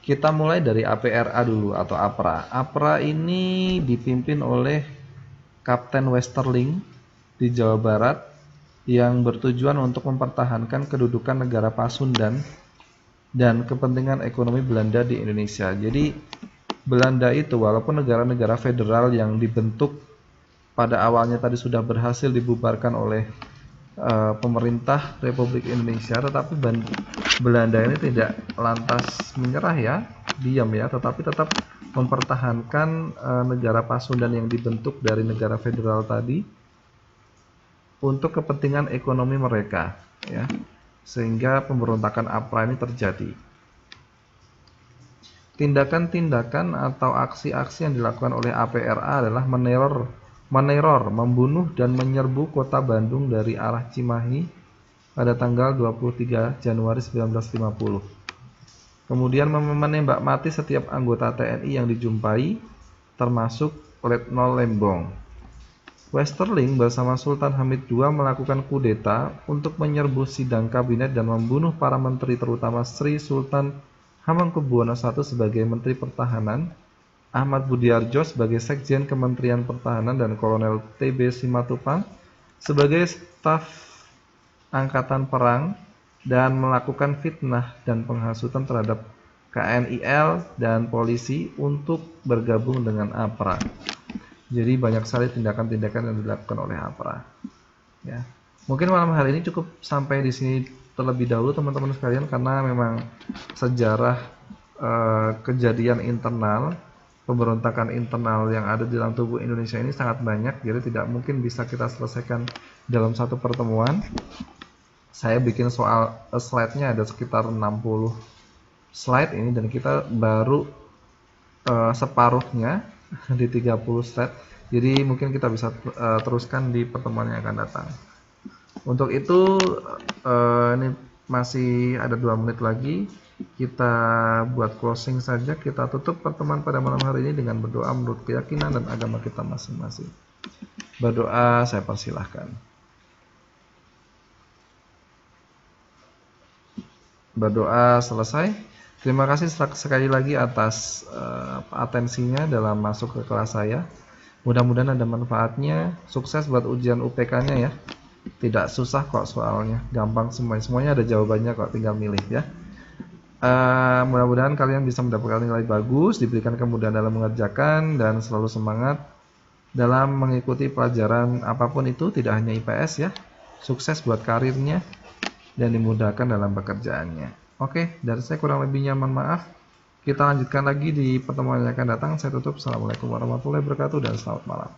Kita mulai dari APRA dulu atau APRA. APRA ini dipimpin oleh Kapten Westerling di Jawa Barat yang bertujuan untuk mempertahankan kedudukan negara Pasundan dan kepentingan ekonomi Belanda di Indonesia. Jadi Belanda itu walaupun negara-negara federal yang dibentuk pada awalnya tadi sudah berhasil dibubarkan oleh pemerintah Republik Indonesia, tetapi Belanda ini tidak lantas menyerah ya, diam ya, tetapi tetap mempertahankan negara Pasundan yang dibentuk dari negara federal tadi untuk kepentingan ekonomi mereka ya, sehingga pemberontakan APRA ini terjadi. Tindakan-tindakan atau aksi-aksi yang dilakukan oleh APRA adalah meneror, membunuh dan menyerbu kota Bandung dari arah Cimahi pada tanggal 23 Januari 1950. Kemudian menembak mati setiap anggota TNI yang dijumpai, termasuk Letnan Lembong. Westerling bersama Sultan Hamid II melakukan kudeta untuk menyerbu sidang kabinet dan membunuh para menteri, terutama Sri Sultan Hamengkubuwono I sebagai Menteri Pertahanan, Ahmad Budiarjo sebagai Sekjen Kementerian Pertahanan, dan Kolonel TB Simatupang sebagai staf Angkatan Perang, dan melakukan fitnah dan penghasutan terhadap KNIL dan polisi untuk bergabung dengan APRA. Jadi banyak sekali tindakan-tindakan yang dilakukan oleh APRA. Ya. Mungkin malam hari ini cukup sampai di sini terlebih dahulu teman-teman sekalian, karena memang sejarah kejadian internal, pemberontakan internal yang ada di dalam tubuh Indonesia ini sangat banyak, jadi tidak mungkin bisa kita selesaikan dalam satu pertemuan. Saya bikin soal slide-nya ada sekitar 60 slide ini, dan kita baru separuhnya di 30 slide. Jadi mungkin kita bisa teruskan di pertemuan yang akan datang. Untuk itu ini masih ada 2 menit lagi. Kita buat closing saja, kita tutup pertemuan pada malam hari ini dengan berdoa menurut keyakinan dan agama kita masing-masing. Berdoa, saya persilahkan. Berdoa selesai. Terima kasih sekali lagi atas atensinya dalam masuk ke kelas saya. Mudah-mudahan ada manfaatnya. Sukses buat ujian UPK-nya ya. Tidak susah kok soalnya, gampang semuanya ada jawabannya kok, tinggal milih ya. Mudah-mudahan kalian bisa mendapatkan nilai bagus, diberikan kemudahan dalam mengerjakan, dan selalu semangat dalam mengikuti pelajaran apapun itu, tidak hanya IPS ya. Sukses buat karirnya dan dimudahkan dalam pekerjaannya. Oke, dari saya kurang lebihnya mohon maaf. Kita lanjutkan lagi di pertemuan yang akan datang. Saya tutup. Assalamualaikum warahmatullahi wabarakatuh dan selamat malam.